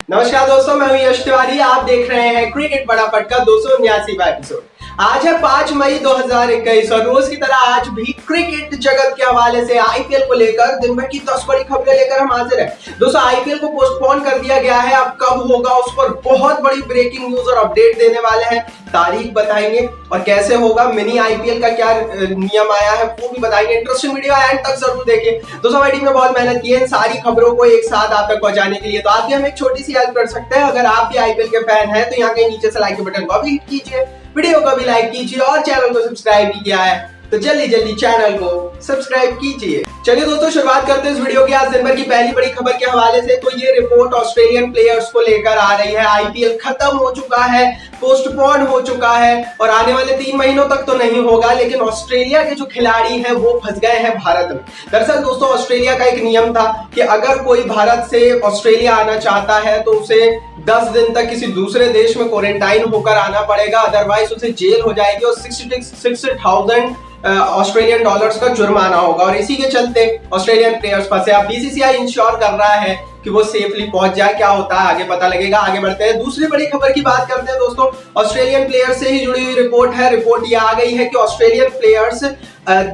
नमस्कार दोस्तों, मैं हूं यश तिवारी। आप देख रहे हैं क्रिकेट फटाफट का 279वां एपिसोड। आज है 5 मई 2021 और रोज की तरह आज भी क्रिकेट जगत के हवाले से आईपीएल को लेकर दिन भर की 10 बड़ी खबरें लेकर हम हाजिर हैं। दोस्तों, आईपीएल को पोस्टपोन कर दिया गया है। अब कब होगा उस पर बहुत बड़ी ब्रेकिंग न्यूज और अपडेट देने वाले हैं। तारीख बताएंगे और कैसे होगा, मिनी आईपीएल का क्या नियम आया है वो भी बताएंगे। इंटरेस्टिंग वीडियो एंड तक जरूर देखें। दोस्तों, हमारी टीम ने बहुत मेहनत की है इन सारी खबरों को एक साथ आप तक पहुंचाने के लिए, तो आप भी हमें एक छोटी सी हेल्प कर सकते हैं। अगर आप भी आईपीएल के फैन हैं तो यहाँ के नीचे से लाइक के बटन को भी हिट कीजिए, वीडियो को भी लाइक कीजिए और चैनल को सब्सक्राइब भी किया है तो जल्दी चैनल को सब्सक्राइब कीजिए। चलिए दोस्तों, शुरुआत करते हैं इस वीडियो की आज दिन भर की पहली बड़ी खबर के हवाले से। तो ये रिपोर्ट ऑस्ट्रेलियन प्लेयर्स को लेकर आ रही है। आईपीएल खत्म हो चुका है, पोस्टपोन हो चुका है और आने वाले 3 महीनों तक तो नहीं होगा, लेकिन ऑस्ट्रेलिया के जो खिलाड़ी हैं वो फंस गए हैं भारत में। दरअसल दोस्तों, ऑस्ट्रेलिया का एक नियम था कि अगर कोई भारत से ऑस्ट्रेलिया आना चाहता है तो उसे 10 दिन तक किसी दूसरे देश में क्वारंटाइन होकर आना पड़ेगा, अदरवाइज उसे जेल हो जाएगी और 60,000 ऑस्ट्रेलियन डॉलर्स का जुर्माना होगा। और इसी के चलते ऑस्ट्रेलियन प्लेयर्स फंसे। अब बीसीसीआई इंश्योर कर रहा है कि वो सेफली पहुंच जाए। क्या होता है आगे पता लगेगा। आगे बढ़ते हैं, दूसरी बड़ी खबर की बात करते हैं। दोस्तों, ऑस्ट्रेलियन प्लेयर्स से ही जुड़ी हुई रिपोर्ट है। रिपोर्ट ये आ गई है कि ऑस्ट्रेलियन प्लेयर्स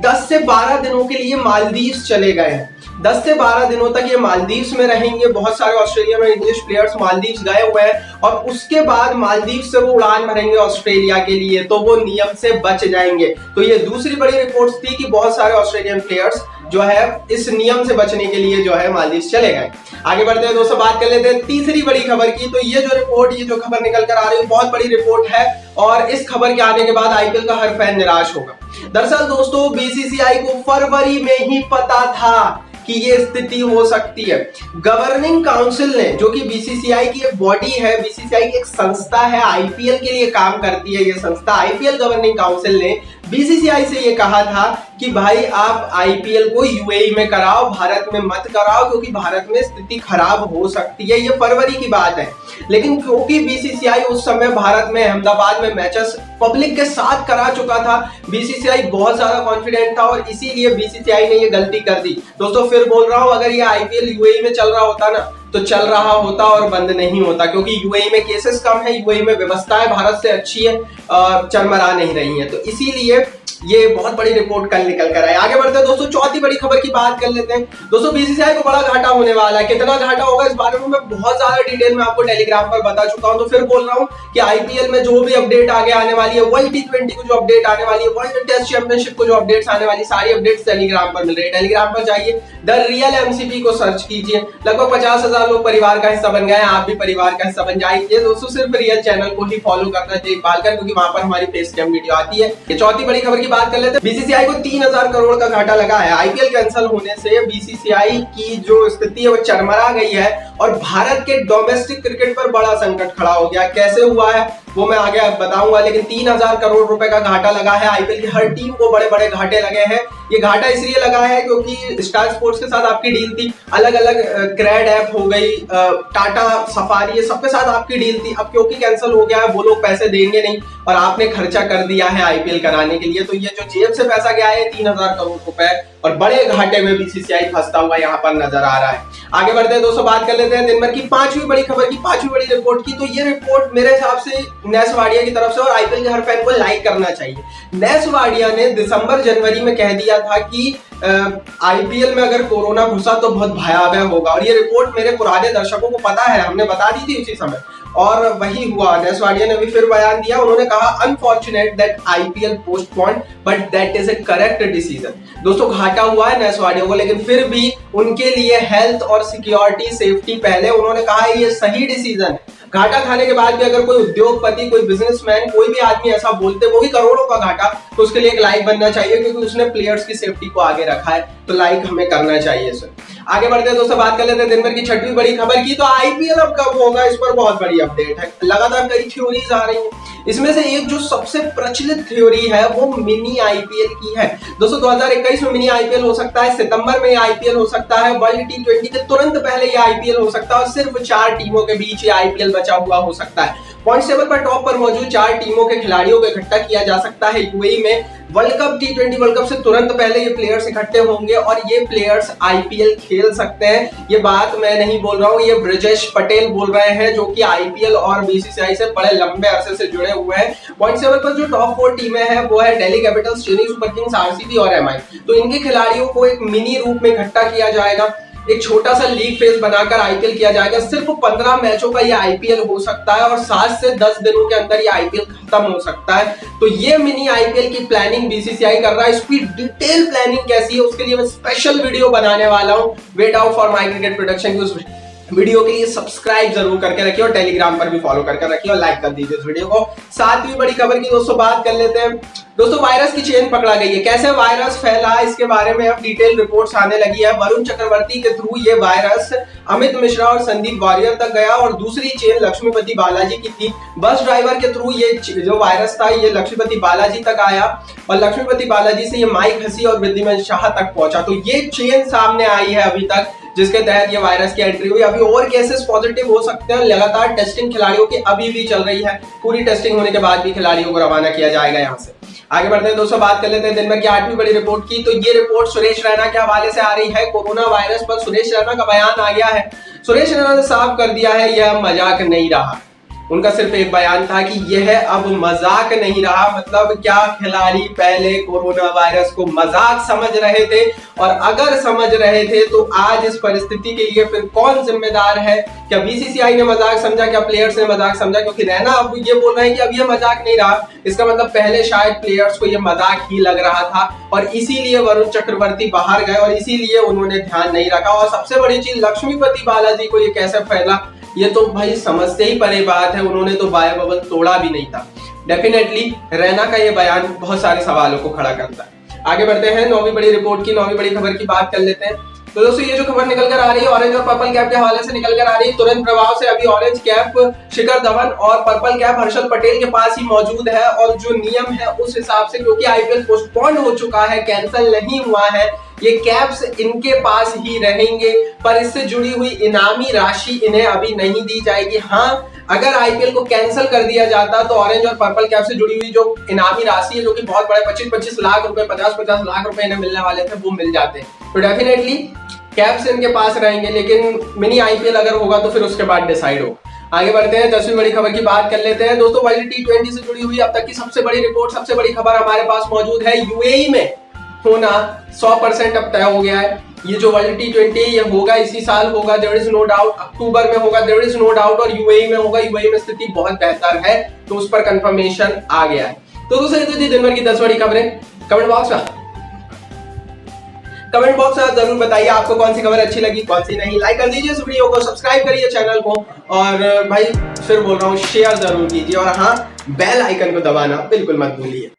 10 से 12 दिनों के लिए मालदीव्स चले गए हैं। 10 से 12 दिनों तक ये मालदीव्स में रहेंगे। बहुत सारे ऑस्ट्रेलियन और इंग्लिश प्लेयर्स मालदीव्स गए हुए हैं और उसके बाद मालदीव्स से वो उड़ान भरेंगे ऑस्ट्रेलिया के लिए, तो वो नियम से बच जाएंगे। तो ये दूसरी बड़ी रिपोर्ट्स थी कि बहुत सारे ऑस्ट्रेलियन प्लेयर्स जो है इस नियम से बचने के लिए जो है मालदीव्स चले गए। आगे बढ़ते हैं दोस्तों, बात कर लेते हैं तीसरी बड़ी खबर की। तो ये जो खबर निकल कर आ रही है बहुत बड़ी रिपोर्ट है और इस खबर के आने के बाद आईपीएल का हर फैन निराश होगा। दरअसल दोस्तों, बीसीसीआई को फरवरी में ही पता था कि ये स्थिति हो सकती है। गवर्निंग काउंसिल ने, जो कि बीसीसीआई की एक बॉडी है, बीसीसीआई की एक संस्था है, आईपीएल के लिए काम करती है ये संस्था, आईपीएल गवर्निंग काउंसिल ने बीसीसीआई से ये कहा था कि भाई आप आईपीएल को यूएई में कराओ, भारत में मत कराओ, क्योंकि भारत में स्थिति खराब हो सकती है। ये फरवरी की बात है, लेकिन क्योंकि बीसीसीआई उस समय भारत में अहमदाबाद में मैचेस पब्लिक के साथ करा चुका था, बीसीसीआई बहुत ज्यादा कॉन्फिडेंट था और इसीलिए बीसीसीआई ने ये गलती कर दी। दोस्तों, फिर बोल रहा हूं, अगर ये आईपीएल यूएई में चल रहा होता ना तो चल रहा होता और बंद नहीं होता, क्योंकि यूएई में केसेस कम है, यूएई में व्यवस्थाएं भारत से अच्छी है, चरमरा नहीं रही है। तो इसीलिए ये बहुत बड़ी रिपोर्ट कल निकल कर आई। आगे बढ़ते हैं दोस्तों, चौथी बड़ी खबर की बात कर लेते हैं। दोस्तों, बीसीसीआई को बड़ा घाटा होने वाला है। कितना घाटा होगा इस बारे में मैं बहुत ज्यादा डिटेल में आपको टेलीग्राम पर बता चुका हूं, तो फिर बोल रहा हूं कि आईपीएल में जो भी अपडेट आगे आने वाली है, वर्ल्ड T20 को जो अपडेट आने वाली है, वर्ल्ड टेस्ट चैंपियनशिप को जो अपडेट्स आने वाली, सारी अपडेट्स टेलीग्राम पर मिल रही है। टेलीग्राम पर जाइए, द रियल एमसीपी को सर्च कीजिए। लगभग 50,000 लोग परिवार का हिस्सा बन गए हैं, आप भी परिवार का हिस्सा बन जाइए। दोस्तों, सिर्फ रियल चैनल को ही फॉलो करना चाहिए पालकर, क्योंकि वहां पर हमारी फेस कैम वीडियो आती है। ये चौथी बड़ी खबर की बात कर लेते हैं। बीसीसीआई को 3,000 करोड़ का घाटा लगा है। आईपीएल कैंसिल होने से बीसीसीआई की जो स्थिति है वो चरमरा गई है और भारत के डोमेस्टिक क्रिकेट पर बड़ा संकट खड़ा हो गया। कैसे हुआ है वो मैं आगे बताऊंगा, लेकिन 3,000 करोड़ रुपए का घाटा लगा है। आईपीएल की हर टीम को बड़े बड़े घाटे लगे हैं। ये घाटा इसलिए लगा है क्योंकि स्टार स्पोर्ट्स के साथ आपकी डील थी, अलग अलग क्रेड ऐप हो गई, टाटा सफारी, ये सबके साथ आपकी डील थी। अब क्योंकि कैंसिल हो गया है, वो लोग पैसे देंगे नहीं और आपने खर्चा कर दिया है आईपीएल कराने के लिए, तो ये जो जेब से पैसा गया है 3,000 करोड़ रुपए और बड़े घाटे में बीसीसीआई फंसता हुआ यहाँ पर नजर आ रहा है। आगे बढ़ते हैं दोस्तों, बात कर लेते हैं दिन भर की पांचवी बड़ी खबर की, पांचवी बड़ी रिपोर्ट की। तो ये रिपोर्ट मेरे हिसाब से नेस वाडिया की तरफ से और आईपीएल के हर फैन को लाइक करना चाहिए। नेस वाडिया ने दिसंबर जनवरी में कह दिया था कि आईपीएल में अगर कोरोना घुसा तो बहुत भयावह होगा, और ये रिपोर्ट मेरे पुराने दर्शकों को पता है, हमने बता दी थी उसी समय और वही हुआ। नेस वाडिया ने भी फिर बयान दिया, उन्होंने कहा unfortunate that IPL postponed but that is A correct decision. दोस्तों, घाटा हुआ है नेस वाडिया को, लेकिन फिर भी उनके लिए हेल्थ और सिक्योरिटी सेफ्टी पहले, उन्होंने कहा ये सही डिसीजन है। घाटा खाने के बाद भी अगर कोई उद्योगपति, कोई बिजनेसमैन, कोई भी आदमी ऐसा बोलते, वो भी करोड़ों का घाटा, तो उसके लिए एक लाइक बनना चाहिए, क्योंकि उसने प्लेयर्स की सेफ्टी को आगे रखा है, तो लाइक हमें करना चाहिए सर। आगे बढ़ते हैं दोस्तों, बात कर लेते हैं दिन भर की छठवीं बड़ी खबर की। तो आईपीएल अब कब होगा, इस पर बहुत बड़ी अपडेट है। लगातार कई थ्योरीज आ रही हैं, इसमें से एक जो सबसे प्रचलित थ्योरी है वो मिनी आईपीएल की है। दोस्तों, 2021 में मिनी आईपीएल हो सकता है, सितंबर में आईपीएल हो सकता है, वर्ल्ड T20 के तुरंत पहले ये आईपीएल हो सकता है और सिर्फ 4 टीमों के बीच ये आईपीएल बचा हुआ हो सकता है। पॉइंट टेबल पर टॉप पर मौजूद 4 टीमों के खिलाड़ियों को इकट्ठा किया जा सकता है यूएई में। World cup T20 world cup से तुरंत पहले ये प्लेयर्स इकट्ठे होंगे और ये प्लेयर्स आईपीएल खेल सकते हैं। ये बात मैं नहीं बोल रहा हूँ, ये ब्रिजेश पटेल बोल रहे हैं जो कि आईपीएल और बीसीसीआई से बड़े लंबे अरसे से जुड़े हुए हैं। पॉइंट टेबल पर जो टॉप 4 टीमें हैं वो है Delhi Capitals, Chennai super Kings, RCB और एमआई। तो इनके खिलाड़ियों को एक मिनी रूप में इकट्ठा किया जाएगा, एक छोटा सा लीग फेज बनाकर आईपीएल किया जाएगा। सिर्फ 15 मैचों का ये आईपीएल हो सकता है और 7 से 10 दिनों के अंदर ये आईपीएल खत्म हो सकता है। तो ये मिनी आईपीएल की प्लानिंग बीसीसीआई कर रहा है। इसकी डिटेल प्लानिंग कैसी है उसके लिए मैं स्पेशल वीडियो बनाने वाला हूं। Wait out for my cricket production की उस वीडियो के लिए सब्सक्राइब जरूर करके रखिए और टेलीग्राम पर भी फॉलो करके रखिए और लाइक कर दीजिए इस वीडियो को। 7वीं बड़ी खबर की दोस्तों बात कर लेते हैं। दोस्तों वायरस की चेन पकड़ा गई है। कैसे वायरस फैला इसके बारे में अब डिटेल रिपोर्ट्स आने लगी है। वरुण चक्रवर्ती के थ्रू ये वायरस अमित मिश्रा और संदीप वारियर तक गया और दूसरी चेन लक्ष्मीपति बालाजी की थी। बस ड्राइवर के थ्रू ये जो वायरस था ये लक्ष्मीपति बालाजी तक आया और लक्ष्मीपति बालाजी से ये माइक हसी और वृद्धिमान शाह तक पहुंचा। तो ये चेन सामने आई है अभी तक जिसके तहत ये वायरस की एंट्री हुई। अभी और केसेस पॉजिटिव हो सकते हैं। लगातार टेस्टिंग खिलाड़ियों की अभी भी चल रही है। पूरी टेस्टिंग होने के बाद भी खिलाड़ियों को रवाना किया जाएगा। यहाँ से आगे बढ़ते हैं दोस्तों, बात कर लेते हैं दिन भर की 8वीं बड़ी रिपोर्ट की। तो ये रिपोर्ट सुरेश रैना के हवाले से आ रही है। कोरोना वायरस पर सुरेश रैना का बयान आ गया है। सुरेश रैना ने साफ कर दिया है यह मजाक नहीं रहा। उनका सिर्फ एक बयान था कि यह अब मजाक नहीं रहा। मतलब क्या खिलाड़ी पहले कोरोना वायरस को मजाक समझ रहे थे, और अगर समझ रहे थे तो आज इस परिस्थिति के लिए फिर कौन जिम्मेदार है? क्या बीसीसीआई ने मजाक समझा, क्या प्लेयर्स ने मजाक समझा? क्योंकि रैना अब ये बोल रहे हैं कि अब ये मजाक नहीं रहा। इसका मतलब पहले शायद प्लेयर्स को ये मजाक ही लग रहा था और इसीलिए वरुण चक्रवर्ती बाहर गए और इसीलिए उन्होंने ध्यान नहीं रखा। और सबसे बड़ी चीज, लक्ष्मीपति बालाजी को ये कैसे फैला, ये तो भाई समझ से ही परे बात है। उन्होंने तो बायो बबल तोड़ा भी नहीं था। डेफिनेटली रैना का ये बयान बहुत सारे सवालों को खड़ा करता है। आगे बढ़ते हैं 9वीं बड़ी रिपोर्ट की, 9वीं बड़ी खबर की बात कर लेते हैं। तो दोस्तों ये जो खबर निकल कर आ रही है ऑरेंज और पर्पल कैप के हवाले से निकल कर आ रही है। तुरंत प्रभाव से अभी ऑरेंज कैप शिखर धवन और पर्पल कैप हर्षल पटेल के पास ही मौजूद है। और जो नियम है उस हिसाब से, क्योंकि आईपीएल पोस्टपोन हो चुका है, कैंसिल नहीं हुआ है, ये कैप्स इनके पास ही रहेंगे। पर इससे जुड़ी हुई इनामी राशि इन्हें अभी नहीं दी जाएगी। हाँ, अगर आईपीएल को कैंसिल कर दिया जाता तो ऑरेंज और पर्पल कैप से जुड़ी हुई जो इनामी राशि है, जो कि बहुत बड़े 25-25 लाख रुपए, 50-50 लाख रुपए इन्हें मिलने वाले थे, वो मिल जाते। तो डेफिनेटली कैप्स इनके पास रहेंगे, लेकिन मिनी आईपीएल अगर होगा तो फिर उसके बाद डिसाइड होगा। आगे बढ़ते हैं 10वीं बड़ी खबर की बात कर लेते हैं। दोस्तों वर्ल्ड T20 से जुड़ी हुई अब तक की सबसे बड़ी रिपोर्ट, सबसे बड़ी खबर हमारे पास मौजूद है। यूएई में होना 100% अब तय हो गया है। ये जो वर्ल्ड T20 ये होगा, इसी साल होगा, देयर इज नो डाउट। अक्टूबर में होगा, देयर इज नो डाउट। और यूएई में होगा। यूएई में स्थिति बहुत बेहतर है, तो उस पर कंफर्मेशन आ गया है। तो दोस्तों ये तो थी दिन भर की 10 बड़ी खबरें। कमेंट बॉक्स में आप जरूर बताइए आपको कौन सी खबर अच्छी लगी, कौन सी नहीं। लाइक कर दीजिए इस वीडियो को, सब्सक्राइब करिए चैनल को, और भाई फिर बोल रहा हूँ शेयर जरूर कीजिए, और हाँ बेल आइकन को दबाना बिल्कुल मत भूलिए।